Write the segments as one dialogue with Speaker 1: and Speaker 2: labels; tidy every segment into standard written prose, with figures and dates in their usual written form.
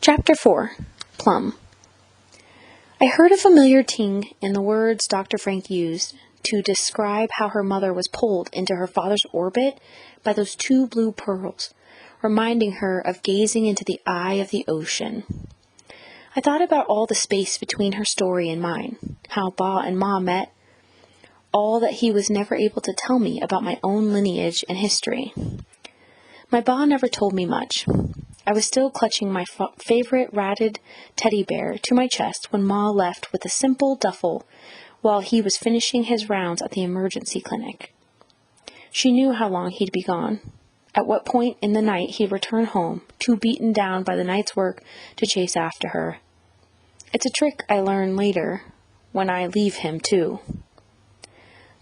Speaker 1: Chapter 4. Plum. I heard a familiar ting in the words Dr. Frank used to describe how her mother was pulled into her father's orbit by those two blue pearls, reminding her of gazing into the eye of the ocean. I thought about all the space between her story and mine, how Ba and Ma met, all that he was never able to tell me about my own lineage and history. My Ba never told me much. I was still clutching my favorite ratted teddy bear to my chest when Ma left with a simple duffel while he was finishing his rounds at the emergency clinic. She knew how long he'd be gone, at what point in the night he'd return home, too beaten down by the night's work to chase after her. It's a trick I learn later, when I leave him too.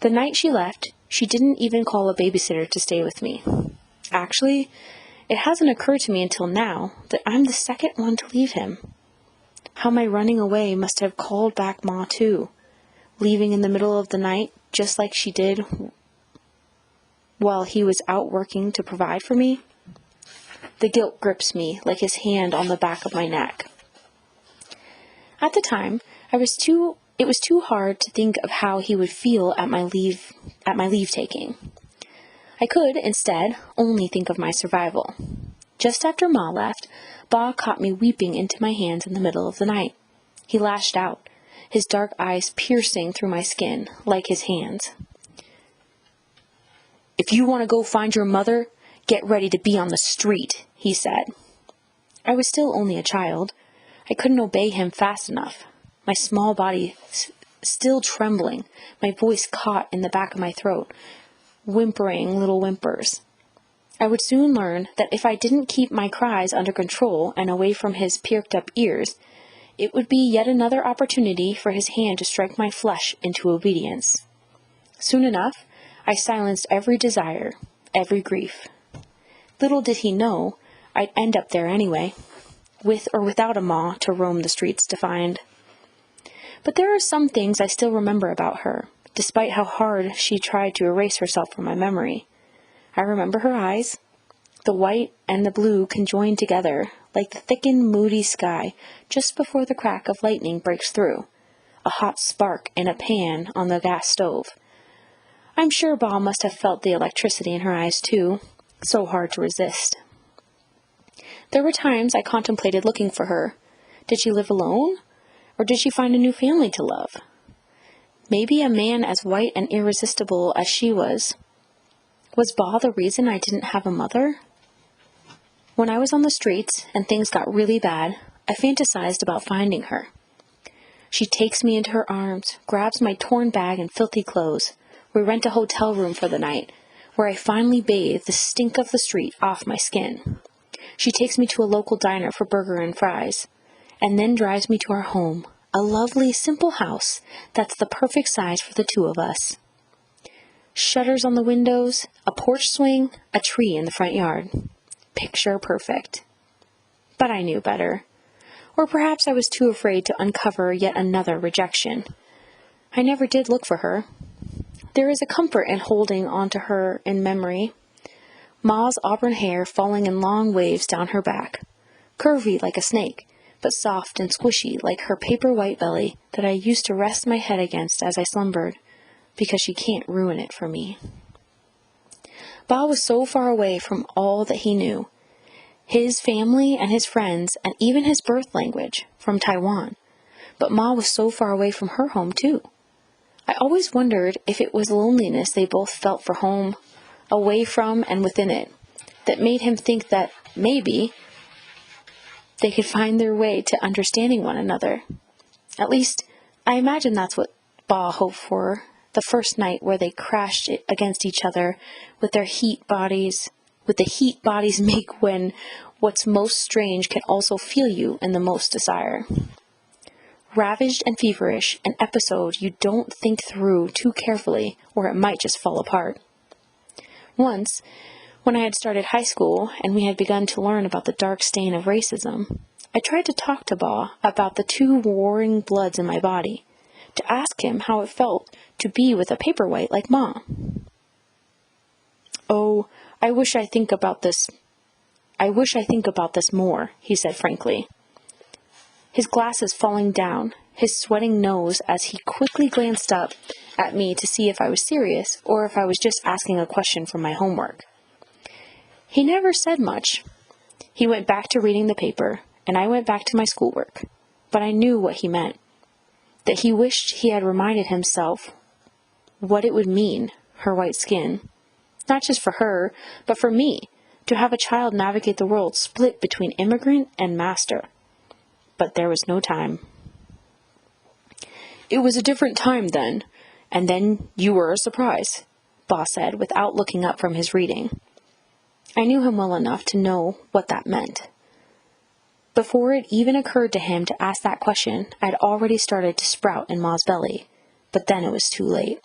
Speaker 1: The night she left, she didn't even call a babysitter to stay with me. Actually, it hasn't occurred to me until now that I'm the second one to leave him. How my running away must have called back Ma too, leaving in the middle of the night just like she did while he was out working to provide for me. The guilt grips me like his hand on the back of my neck. At the time, it was too hard to think of how he would feel at my leave taking. I could, instead, only think of my survival. Just after Ma left, Ba caught me weeping into my hands in the middle of the night. He lashed out, his dark eyes piercing through my skin, like his hands. "If you want to go find your mother, get ready to be on the street," he said. I was still only a child. I couldn't obey him fast enough. My small body still trembling, my voice caught in the back of my throat, whimpering little whimpers. I would soon learn that if I didn't keep my cries under control and away from his perked-up ears, it would be yet another opportunity for his hand to strike my flesh into obedience. Soon enough, I silenced every desire, every grief. Little did he know I'd end up there anyway, with or without a Ma to roam the streets to find. But there are some things I still remember about her, despite how hard she tried to erase herself from my memory. I remember her eyes. The white and the blue conjoined together, like the thickened, moody sky just before the crack of lightning breaks through, a hot spark in a pan on the gas stove. I'm sure Ba must have felt the electricity in her eyes too, so hard to resist. There were times I contemplated looking for her. Did she live alone? Or did she find a new family to love? Maybe a man as white and irresistible as she was. Was Ba the reason I didn't have a mother? When I was on the streets and things got really bad, I fantasized about finding her. She takes me into her arms, grabs my torn bag and filthy clothes. We rent a hotel room for the night, where I finally bathe the stink of the street off my skin. She takes me to a local diner for burger and fries, and then drives me to our home, a lovely, simple house that's the perfect size for the two of us. Shutters on the windows, a porch swing, a tree in the front yard. Picture perfect. But I knew better. Or perhaps I was too afraid to uncover yet another rejection. I never did look for her. There is a comfort in holding on to her in memory. Ma's auburn hair falling in long waves down her back, curvy like a snake, but soft and squishy like her paper white belly that I used to rest my head against as I slumbered, because she can't ruin it for me. Ba was so far away from all that he knew, his family and his friends and even his birth language, from Taiwan, but Ma was so far away from her home too. I always wondered if it was loneliness they both felt for home, away from and within it, that made him think that maybe they could find their way to understanding one another. At least, I imagine that's what Ba hoped for the first night where they crashed against each other with the heat bodies make when what's most strange can also feel you in the most desire. Ravaged and feverish, an episode you don't think through too carefully or it might just fall apart. Once, when I had started high school and we had begun to learn about the dark stain of racism, I tried to talk to Ba about the two warring bloods in my body, to ask him how it felt to be with a paperwhite like Ma. "Oh, I wish I think about this more," he said frankly. his glasses falling down, his sweating nose as he quickly glanced up at me to see if I was serious or if I was just asking a question from my homework. He never said much. He went back to reading the paper, and I went back to my schoolwork. But I knew what he meant, that he wished he had reminded himself what it would mean, her white skin. Not just for her, but for me, to have a child navigate the world split between immigrant and master. But there was no time. "It was a different time then, and then you were a surprise," Ba said without looking up from his reading. I knew him well enough to know what that meant. Before it even occurred to him to ask that question, I'd already started to sprout in Ma's belly, but then it was too late.